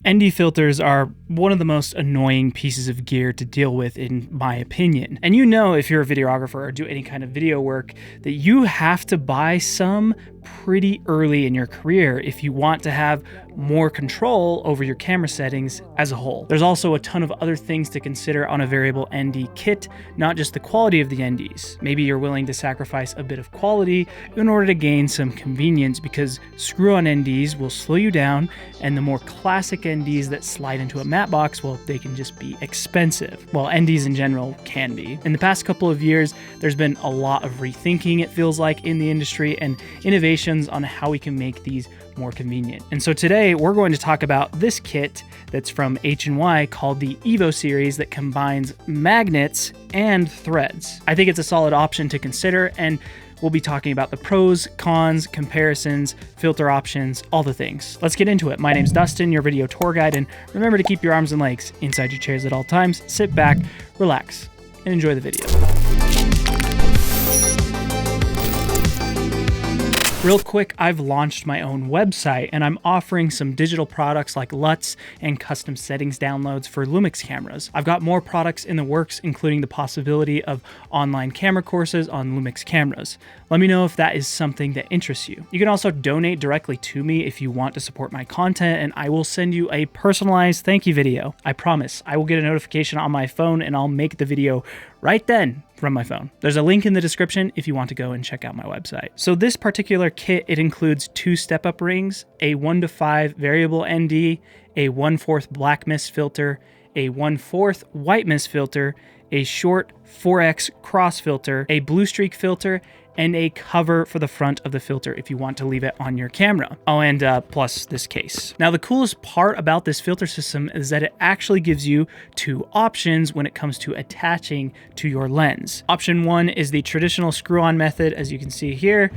ND filters are one of the most annoying pieces of gear to deal with, in my opinion. And you know, if you're a videographer or do any kind of video work, that you have to buy some pretty early in your career if you want to have more control over your camera settings as a whole. There's also a ton of other things to consider on a variable ND kit, not just the quality of the NDs. Maybe you're willing to sacrifice a bit of quality in order to gain some convenience, because screw-on NDs will slow you down, and the more classic NDs that slide into a matte box, well, they can just be expensive. Well, NDs in general can be. In the past couple of years, there's been a lot of rethinking, it feels like, in the industry, and innovations on how we can make these more convenient. And so today we're going to talk about this kit that's from H&Y called the EVO series that combines magnets and threads. I think it's a solid option to consider, and we'll be talking about the pros, cons, comparisons, filter options, all the things. Let's get into it. My name's Dustin, your video tour guide, and remember to keep your arms and legs inside your chairs at all times. Sit back, relax, and enjoy the video. Real quick, I've launched my own website, and I'm offering some digital products like LUTs and custom settings downloads for Lumix cameras. I've got more products in the works, including the possibility of online camera courses on Lumix cameras. Let me know if that is something that interests you. You can also donate directly to me if you want to support my content, and I will send you a personalized thank you video. I promise. I will get a notification on my phone, and I'll make the video right then from my phone. There's a link in the description if you want to go and check out my website. So this particular kit, it includes 2 step-up rings, a 1:5 variable ND, a 1/4 BlackMist filter, a 1/4 WhiteMist filter, a short 4x cross filter, a blue streak filter, and a cover for the front of the filter if you want to leave it on your camera. Oh, and plus this case. Now, the coolest part about this filter system is that it actually gives you 2 options when it comes to attaching to your lens. Option 1 is the traditional screw-on method, as you can see here,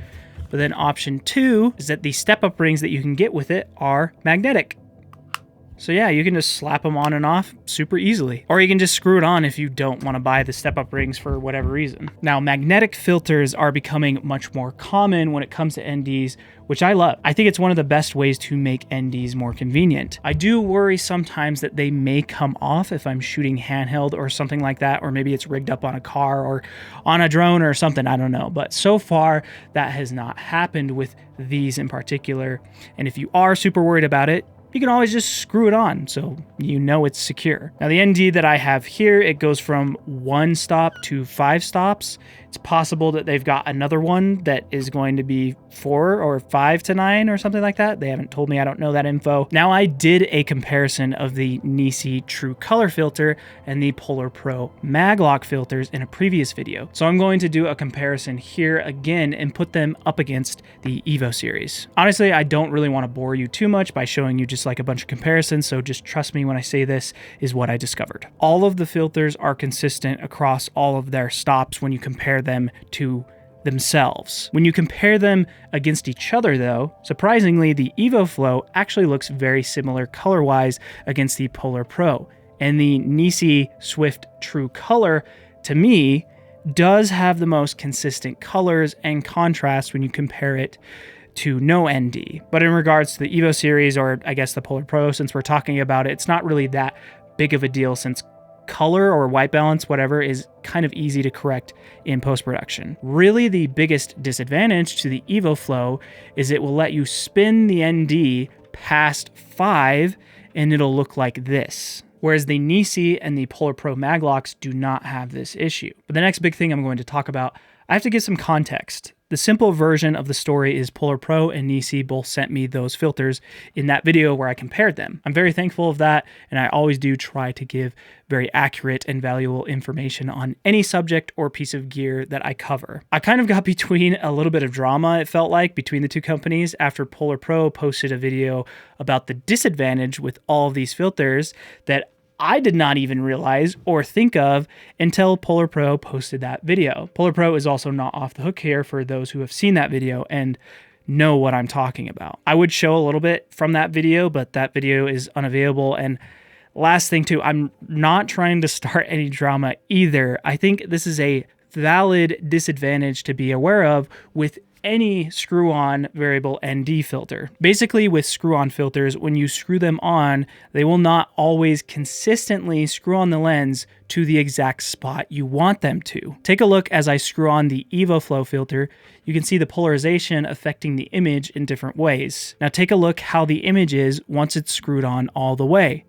but then option 2 is that the step-up rings that you can get with it are magnetic. So yeah, you can just slap them on and off super easily. Or you can just screw it on if you don't want to buy the step-up rings for whatever reason. Now, magnetic filters are becoming much more common when it comes to NDs, which I love. I think it's one of the best ways to make NDs more convenient. I do worry sometimes that they may come off if I'm shooting handheld or something like that, or maybe it's rigged up on a car or on a drone or something, I don't know. But so far, that has not happened with these in particular. And if you are super worried about it, you can always just screw it on so you know it's secure. Now, the ND that I have here, it goes from 1 stop to 5 stops. It's possible that they've got another one that is going to be 4 or 5 to 9 or something like that. They haven't told me, I don't know that info. Now, I did a comparison of the NiSi True Color filter and the PolarPro Maglock filters in a previous video. So I'm going to do a comparison here again and put them up against the EVO series. Honestly, I don't really want to bore you too much by showing you just like a bunch of comparisons, so just trust me when I say this is what I discovered. All of the filters are consistent across all of their stops when you compare them to themselves. When you compare them against each other though, surprisingly, the EVO Flow actually looks very similar color-wise against the PolarPro, and the NiSi Swift True Color, to me, does have the most consistent colors and contrast when you compare it to no ND. But in regards to the EVO series, or I guess the PolarPro, since we're talking about it, it's not really that big of a deal since color or white balance, whatever, is kind of easy to correct in post-production. Really, the biggest disadvantage to the EVO Flow is it will let you spin the ND past 5 and it'll look like this. Whereas the NiSi and the PolarPro Maglocks do not have this issue. But the next big thing I'm going to talk about, I have to give some context. The simple version of the story is PolarPro and NiSi both sent me those filters in that video where I compared them. I'm very thankful of that, and I always do try to give very accurate and valuable information on any subject or piece of gear that I cover. I kind of got between a little bit of drama, it felt like, between the 2 companies after PolarPro posted a video about the disadvantage with all of these filters that I did not even realize or think of until PolarPro posted that video. PolarPro is also not off the hook here for those who have seen that video and know what I'm talking about. I would show a little bit from that video, but that video is unavailable. And last thing too, I'm not trying to start any drama either. I think this is a valid disadvantage to be aware of with any screw-on variable ND filter. Basically, with screw-on filters, when you screw them on, they will not always consistently screw on the lens to the exact spot you want them to. Take a look as I screw on the EVO Flow filter. You can see the polarization affecting the image in different ways. Now take a look how the image is once it's screwed on all the way.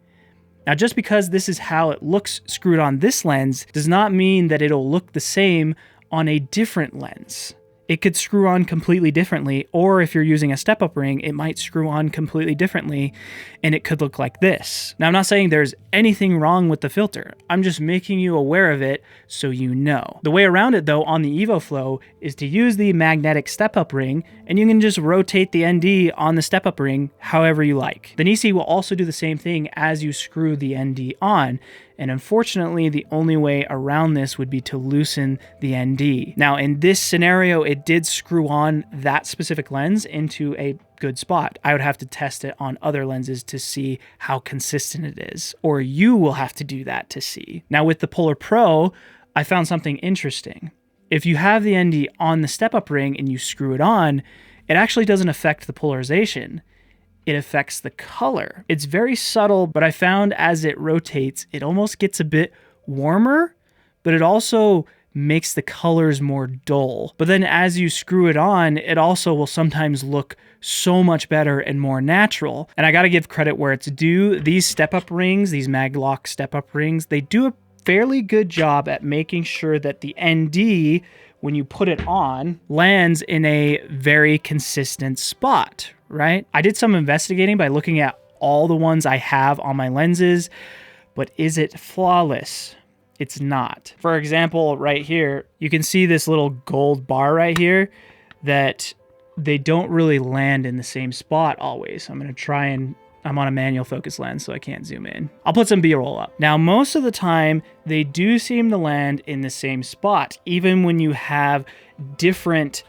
Now, just because this is how it looks screwed on this lens does not mean that it'll look the same on a different lens. It could screw on completely differently, or if you're using a step-up ring, it might screw on completely differently, and it could look like this. Now, I'm not saying there's anything wrong with the filter. I'm just making you aware of it so you know. The way around it, though, on the EVO Flow is to use the magnetic step-up ring, and you can just rotate the ND on the step-up ring however you like. The NiSi will also do the same thing as you screw the ND on, and unfortunately, the only way around this would be to loosen the ND. Now, in this scenario, it did screw on that specific lens into a good spot. I would have to test it on other lenses to see how consistent it is, or you will have to do that to see. Now, with the PolarPro, I found something interesting. If you have the ND on the step-up ring and you screw it on, it actually doesn't affect the polarization. It affects the color. It's very subtle, but I found as it rotates, it almost gets a bit warmer, but it also makes the colors more dull. But then as you screw it on, it also will sometimes look so much better and more natural. And I gotta give credit where it's due. These step-up rings, these Maglock step-up rings, they do a fairly good job at making sure that the ND, when you put it on, lands in a very consistent spot, right? I did some investigating by looking at all the ones I have on my lenses, but is it flawless? It's not. For example, right here, you can see this little gold bar right here that they don't really land in the same spot always. I'm gonna try and I'm on a manual focus lens, so I can't zoom in. I'll put some B-roll up. Now, most of the time, they do seem to land in the same spot, even when you have different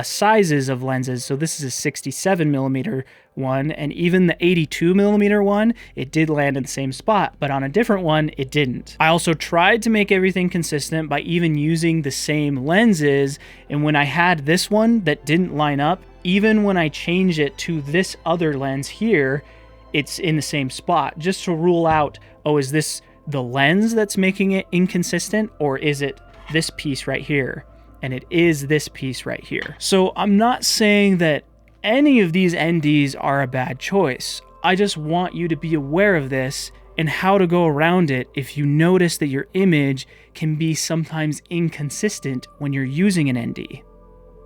sizes of lenses. So this is a 67mm one, and even the 82mm one, it did land in the same spot, but on a different one, it didn't. I also tried to make everything consistent by even using the same lenses, and when I had this one that didn't line up, even when I change it to this other lens here, it's in the same spot, just to rule out, oh, is this the lens that's making it inconsistent, or is it this piece right here? And it is this piece right here. So I'm not saying that any of these NDs are a bad choice. I just want you to be aware of this and how to go around it if you notice that your image can be sometimes inconsistent when you're using an ND.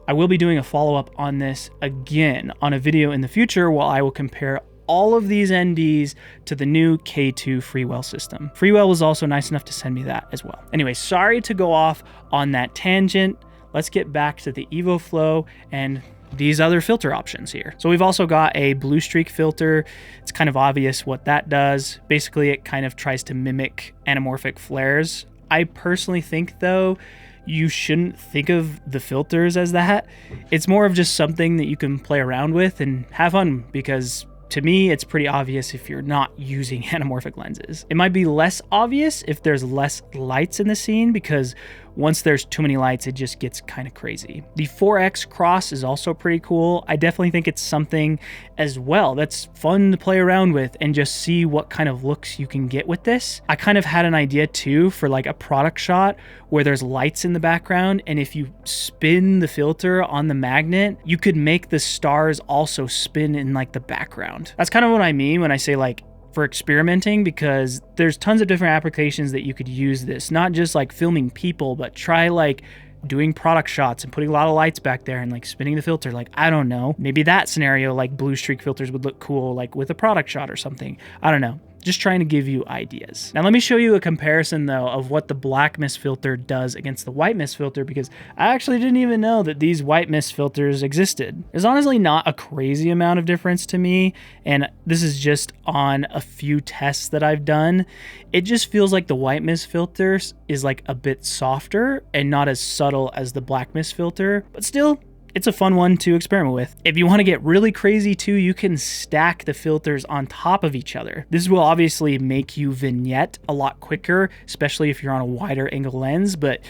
I will be doing a follow-up on this again on a video in the future while I will compare all of these NDs to the new K2 Freewell system. Freewell was also nice enough to send me that as well. Anyway, sorry to go off on that tangent. Let's get back to the EVO Flow and these other filter options here. So we've also got a blue streak filter. It's kind of obvious what that does. Basically, it kind of tries to mimic anamorphic flares. I personally think, though, you shouldn't think of the filters as that. It's more of just something that you can play around with and have fun, because to me, it's pretty obvious if you're not using anamorphic lenses. It might be less obvious if there's less lights in the scene, because once there's too many lights, it just gets kind of crazy. The 4X cross is also pretty cool. I definitely think it's something as well that's fun to play around with and just see what kind of looks you can get with this. I kind of had an idea too for like a product shot where there's lights in the background, and if you spin the filter on the magnet, you could make the stars also spin in like the background. That's kind of what I mean when I say like for experimenting, because there's tons of different applications that you could use this, not just like filming people, but try like doing product shots and putting a lot of lights back there and like spinning the filter. Like, I don't know, maybe that scenario, like blue streak filters would look cool, like with a product shot or something. I don't know. Just trying to give you ideas. Now let me show you a comparison though of what the BlackMist filter does against the WhiteMist filter, because I actually didn't even know that these WhiteMist filters existed. There's honestly not a crazy amount of difference to me, and this is just on a few tests that I've done. It just feels like the WhiteMist filter is like a bit softer and not as subtle as the BlackMist filter, but still, it's a fun one to experiment with. If you want to get really crazy too, you can stack the filters on top of each other. This will obviously make you vignette a lot quicker, especially if you're on a wider angle lens, but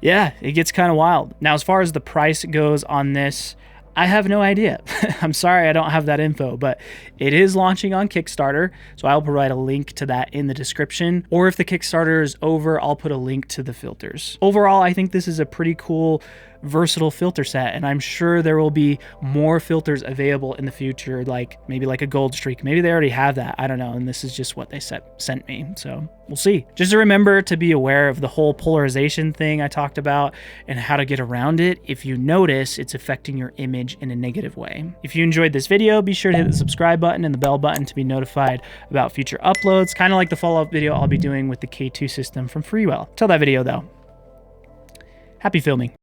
yeah, it gets kind of wild. Now, as far as the price goes on this, I have no idea. I'm sorry I don't have that info, but it is launching on Kickstarter, so I'll provide a link to that in the description. Or if the Kickstarter is over, I'll put a link to the filters. Overall, I think this is a pretty cool, versatile filter set, and I'm sure there will be more filters available in the future, like maybe like a gold streak. Maybe they already have that, I don't know, and this is just what they sent me, so we'll see. Just to remember to be aware of the whole polarization thing I talked about and how to get around it if you notice it's affecting your image in a negative way. If you enjoyed this video, be sure to hit the subscribe button and the bell button to be notified about future uploads, kind of like the follow-up video I'll be doing with the K2 system from Freewell. Till that video though, happy filming.